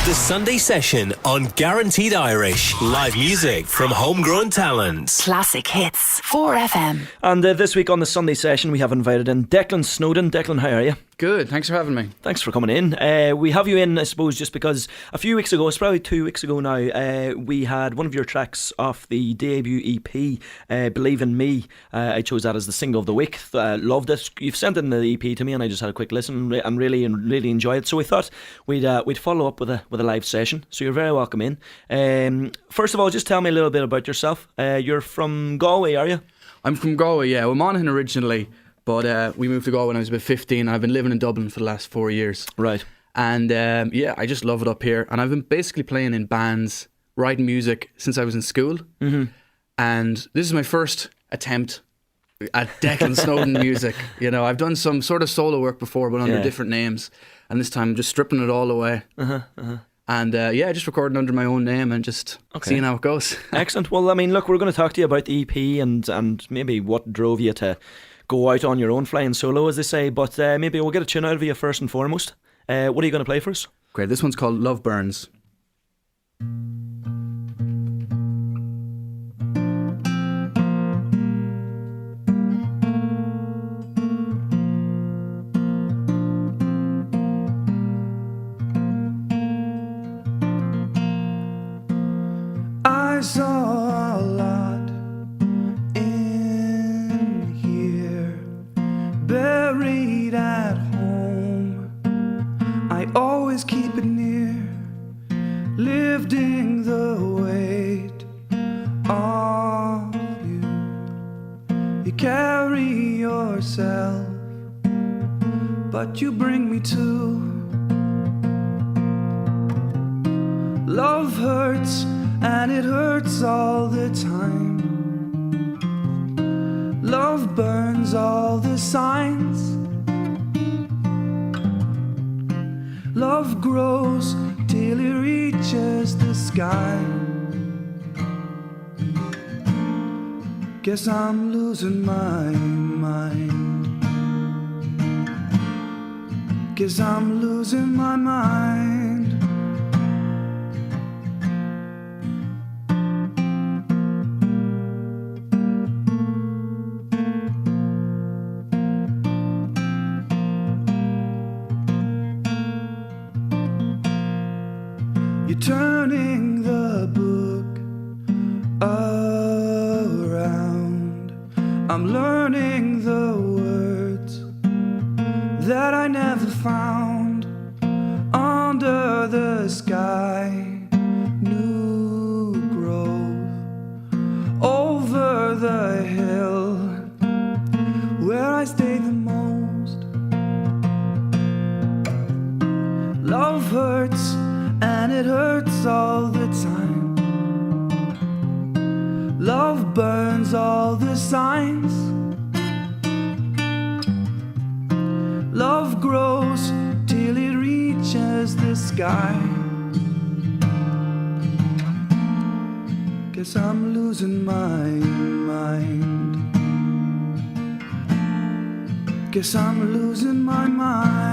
The Sunday Session on Guaranteed Irish. Live music from homegrown talents. Classic hits, 4FM. And this week on the Sunday Session, we have invited in Declan Snowden. Declan, how are you? Good, thanks for having me. Thanks for coming in. We have you in, I suppose, just because a few weeks ago, it's probably 2 weeks ago now, we had one of your tracks off the debut EP, Believe in Me. I chose that as the single of the week. Loved it. You've sent in the EP to me, and I just had a quick listen and really enjoyed it. So we thought we'd follow up with a live session. So you're very welcome in. First of all, just tell me a little bit about yourself. You're from Galway, are you? I'm from Galway, yeah. We're Monaghan originally, but we moved to Galway when I was about 15. And I've been living in Dublin for the last 4 years. Right. And yeah, I just love it up here. And I've been basically playing in bands, writing music since I was in school. Mm-hmm. And this is my first attempt at Declan Snowden music. You know, I've done some sort of solo work before, but under different names. And this time I'm just stripping it all away. And yeah, just recording under my own name and just seeing how it goes. Excellent. Well, I mean, look, we're going to talk to you about the EP and maybe what drove you to go out on your own flying solo, as they say. But maybe we'll get a tune out of you first and foremost. What are you going to play for us? Great. This one's called Love Burns. I saw a lot in here, buried at home. I always keep it near, lifting the weight of you. You carry yourself, but you bring me to. Love hurts, and it hurts all the time. Love burns all the signs. Love grows till it reaches the sky. Guess I'm losing my mind. Guess I'm losing my mind. You're turning the book around. I'm learning the words that I never found under the sky. New growth over the hill where I stay the most. Love hurts, and it hurts all the time. Love burns all the signs. Love grows till it reaches the sky. Guess I'm losing my mind. Guess I'm losing my mind.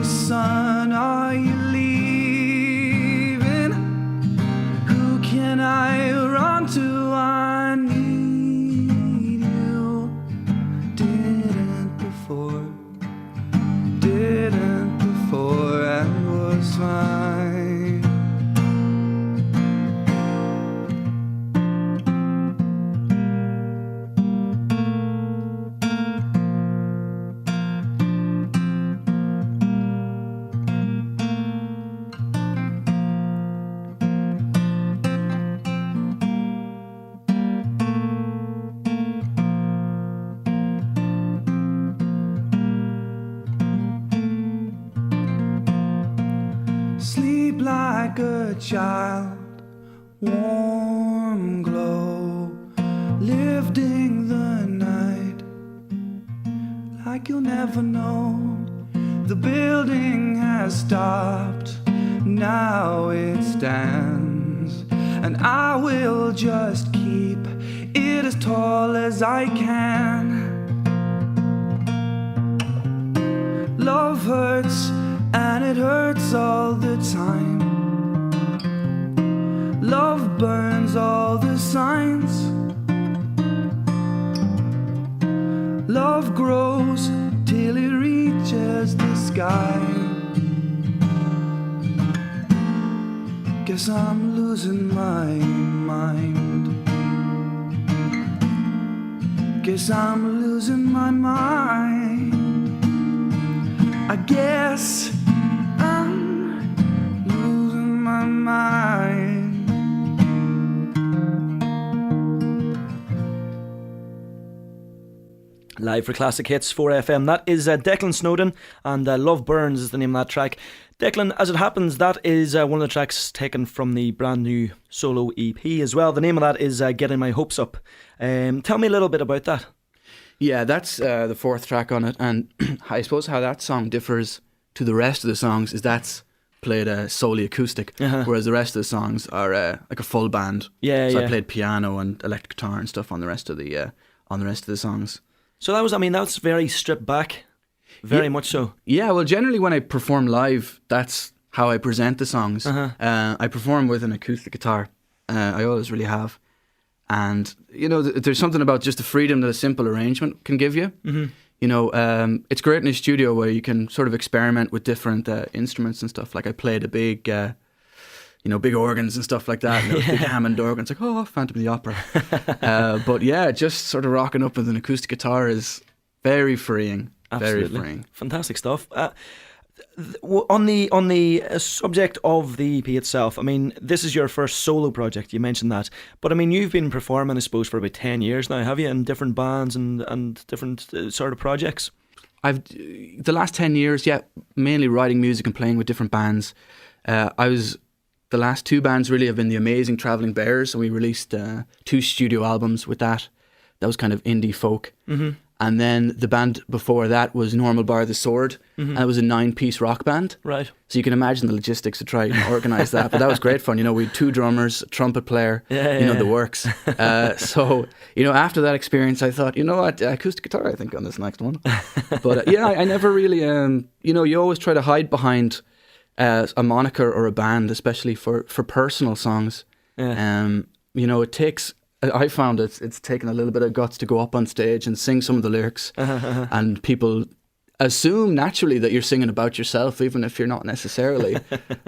Son, are you leaving? Who can I run to? I need you. Didn't before and was fine. Sleep like a child, warm glow, lifting the night like you'll never know. The building has stopped, now it stands, and I will just keep it a as tall as I can. Love hurts and it hurts all the time. Love burns all the signs. Love grows till it reaches the sky. Guess I'm losing my mind. Guess I'm losing my mind. I guess I'm losing my mind. Live for Classic Hits 4FM. That is Declan Snowden, and Love Burns is the name of that track. Declan, as it happens, that is one of the tracks taken from the brand new solo EP as well. The name of that is Getting My Hopes Up. Tell me a little bit about that. Yeah, that's the fourth track on it, and I suppose how that song differs to the rest of the songs is that's played solely acoustic, whereas the rest of the songs are like a full band. Yeah, so yeah. I played piano and electric guitar and stuff on the rest of the songs. So that's very stripped back, very much so. Yeah, well, generally when I perform live, that's how I present the songs. I perform with an acoustic guitar. I always really have. And, you know, there's something about just the freedom that a simple arrangement can give you. Mm-hmm. You know, it's great in a studio where you can sort of experiment with different instruments and stuff. Like I played a big, big organs and stuff like that. And big Hammond organs, like, oh, Phantom of the Opera. But yeah, just sort of rocking up with an acoustic guitar is very freeing. Absolutely. Very freeing. Fantastic stuff. On the subject of the EP itself, I mean, this is your first solo project, you mentioned that. But I mean, you've been performing, I suppose, for about 10 years now, have you, in different bands and different sort of projects? The last 10 years, mainly writing music and playing with different bands. The last two bands really have been the amazing Travelling Bears, and we released 2 studio albums with that. That was kind of indie folk. Mm-hmm. And then the band before that was Normal Bar the Sword, and it was a 9-piece rock band. Right. So you can imagine the logistics to try and organise that. But that was great fun. You know, we had 2 drummers, a trumpet player, the works. So, you know, after that experience, I thought, you know what, acoustic guitar, I think, on this next one. But I never really, you always try to hide behind a moniker or a band, especially for personal songs. Yeah. It takes... I found it's taken a little bit of guts to go up on stage and sing some of the lyrics, and people assume naturally that you're singing about yourself, even if you're not necessarily.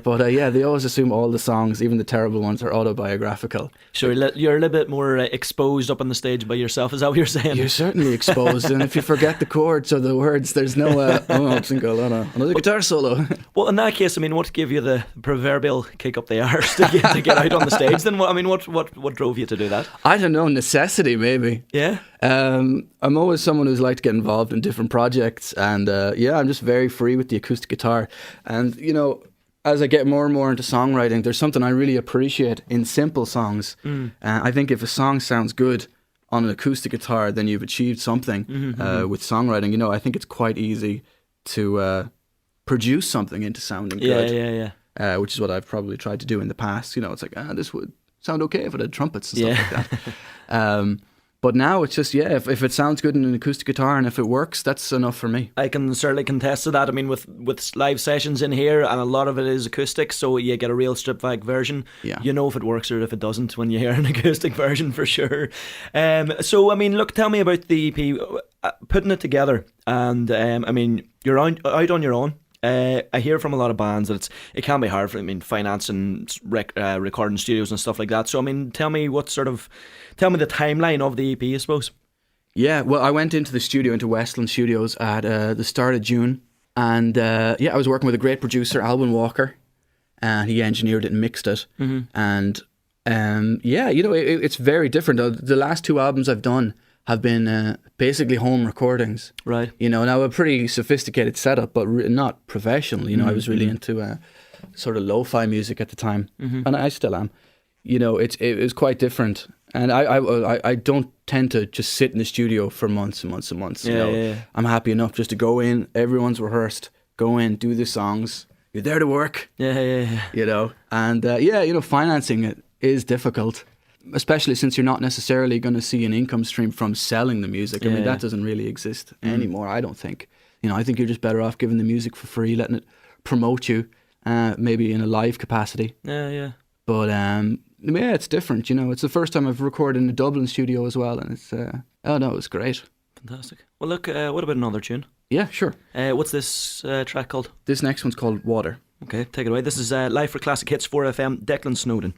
But they always assume all the songs, even the terrible ones, are autobiographical. Sure, you're a little bit more exposed up on the stage by yourself. Is that what you're saying? You're certainly exposed, and if you forget the chords or the words, there's no single another guitar solo. Well, in that case, I mean, what gave you the proverbial kick up the arse to get out on the stage? Then, what drove you to do that? I don't know, necessity maybe. Yeah. I'm always someone who's liked to get involved in different projects, and I'm just very free with the acoustic guitar. And as I get more and more into songwriting, there's something I really appreciate in simple songs. I think if a song sounds good on an acoustic guitar, then you've achieved something. With songwriting, I think it's quite easy to produce something into sounding good. Which is what I've probably tried to do in the past. It's like, this would sound okay if it had trumpets and stuff like that. But now it's just, if it sounds good in an acoustic guitar and if it works, that's enough for me. I can certainly contest to that. I mean, with live sessions in here, and a lot of it is acoustic, so you get a real stripped back version. Yeah. You know if it works or if it doesn't when you hear an acoustic version, for sure. So, I mean, look, tell me about the EP, putting it together. And, I mean, you're out on your own. I hear from a lot of bands that it can be hard for financing recording studios and stuff like that. So I mean, tell me the timeline of the EP, I suppose. Yeah, well, I went into the studio, into Westland Studios at the start of June, and I was working with a great producer, Alwyn Walker, and he engineered it and mixed it, and it's very different. The last 2 albums I've done have been basically home recordings. Right. Now a pretty sophisticated setup, but not professional. I was really into sort of lo-fi music at the time, and I still am. It was quite different. And I don't tend to just sit in the studio for months and months and months. I'm happy enough just to go in, everyone's rehearsed, go in, do the songs. You're there to work. And financing it is difficult. especially since you're not necessarily going to see an income stream from selling the music. I mean, that doesn't really exist anymore, I don't think. I think you're just better off giving the music for free, letting it promote you, maybe in a live capacity. Yeah. But yeah, it's different. It's the first time I've recorded in a Dublin studio as well, and it's it was great. Fantastic. Well, look, what about another tune? Yeah, sure. What's this track called? This next one's called Water. Okay, take it away. This is Live for Classic Hits 4FM, Declan Snowden.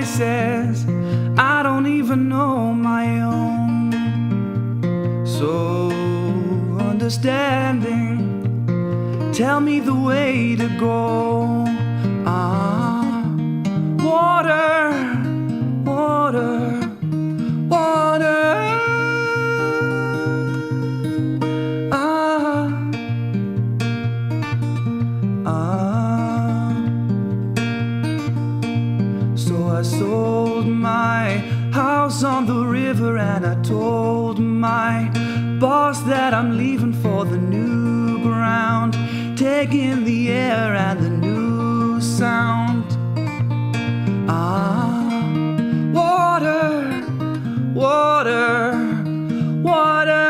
Says I don't even know my own. So understanding, tell me the way to go. Water, water, water. So I sold my house on the river and I told my boss that I'm leaving for the new ground, taking the air and the new sound. Water, water, water.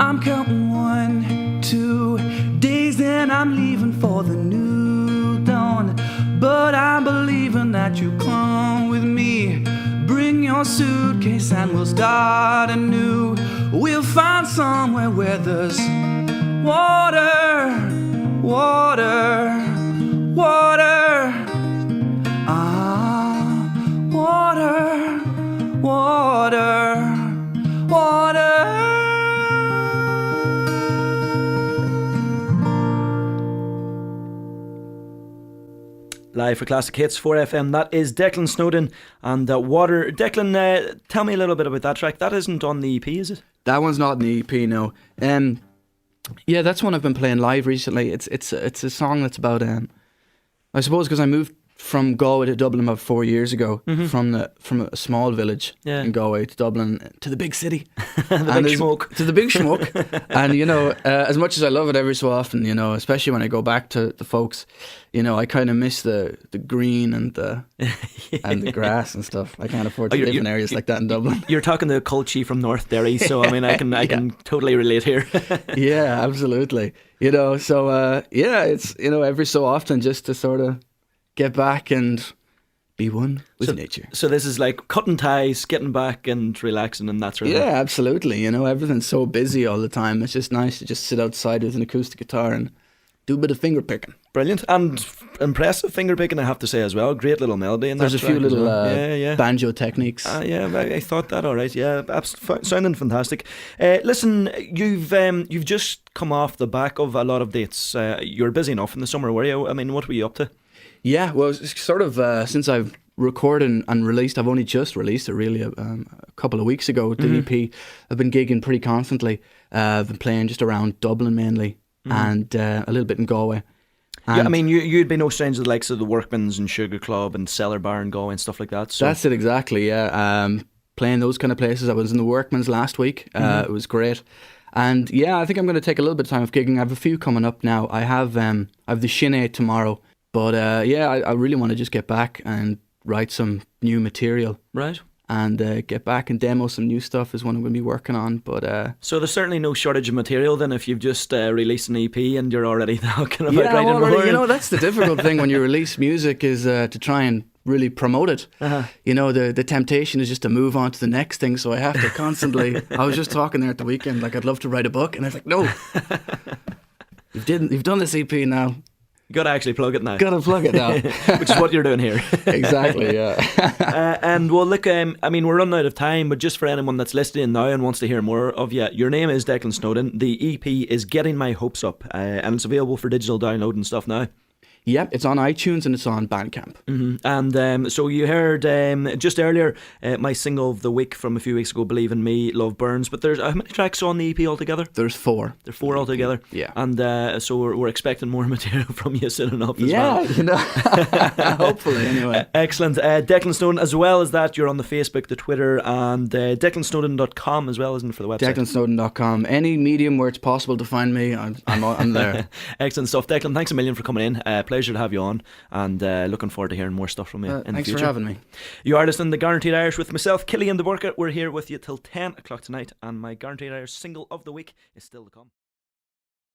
I'm counting 1, 2 days, then I'm leaving for the new dawn. But I'm believing that you come with me. Bring your suitcase and we'll start anew. We'll find somewhere where there's water, water, water. Water, water, water. Live for Classic Hits 4FM, that is Declan Snowden and Water. Declan, tell me a little bit about that track. That isn't on the EP, is it? That one's not in the EP, no. Yeah, that's one I've been playing live recently. It's a song that's about I suppose because I moved from Galway to Dublin about 4 years ago, from a small village in Galway to Dublin to the big city, the big smoke. To the big smoke. And as much as I love it every so often, especially when I go back to the folks, I kind of miss the green and the and the grass and stuff. I can't afford to live in areas like that in Dublin. You're talking to Colchi from North Derry, so I mean I can totally relate here. Yeah, absolutely. So it's every so often just to sort of get back and be one with nature. So this is like cutting ties, getting back and relaxing and that sort of thing. thing. Yeah, absolutely. Everything's so busy all the time. It's just nice to just sit outside with an acoustic guitar and do a bit of finger picking. Brilliant. And impressive finger picking, I have to say as well. Great little melody in There's that a few little well. banjo techniques. Yeah, I thought that all right. Yeah, sounding fantastic. Listen, you've just come off the back of a lot of dates. You're busy enough in the summer, were you? I mean, what were you up to? Yeah, well, it's sort of since I've recorded and released, I've only just released it really a couple of weeks ago, the EP. I've been gigging pretty constantly. I've been playing just around Dublin mainly and a little bit in Galway. And yeah, I mean, you'd be no stranger to the likes of the Workman's and Sugar Club and Cellar Bar and Galway and stuff like that. So. That's it, exactly, yeah. Playing those kind of places. I was in the Workman's last week. It was great. And yeah, I think I'm going to take a little bit of time of gigging. I have a few coming up now. I have the Shin tomorrow. But I really want to just get back and write some new material. Right. And get back and demo some new stuff is what I'm going to be working on. But so there's certainly no shortage of material then if you've just released an EP and you're already talking about writing more. That's the difficult thing when you release music is to try and really promote it. You know, the temptation is just to move on to the next thing. So I have to constantly. I was just talking there at the weekend, like I'd love to write a book, and I was like, no, you've done this EP now. You got to actually plug it now. Got to plug it now, which is what you're doing here. Exactly. Yeah. And well, look, I mean, we're running out of time, but just for anyone that's listening now and wants to hear more of you, your name is Declan Snowden. The EP is Getting My Hopes Up, and it's available for digital download and stuff now. Yep, it's on iTunes and it's on Bandcamp. And so you heard just earlier my single of the week from a few weeks ago, Believe in Me, Love Burns. But there's how many tracks on the EP altogether? There's 4. There are 4 altogether. Yeah. And so we're expecting more material from you soon enough as well. Yeah, you know, hopefully anyway. Excellent. Declan Snowden, as well as that, you're on the Facebook, the Twitter, and DeclanSnowden.com as well, isn't it, for the website? DeclanSnowden.com. Any medium where it's possible to find me, I'm there. Excellent stuff. Declan, thanks a million for coming in. Pleasure to have you on, and looking forward to hearing more stuff from you in the future. Thanks for having me. You are listening to Guaranteed Irish with myself, Cillian the Burca. We're here with you till 10 o'clock tonight, and my Guaranteed Irish single of the week is still to come.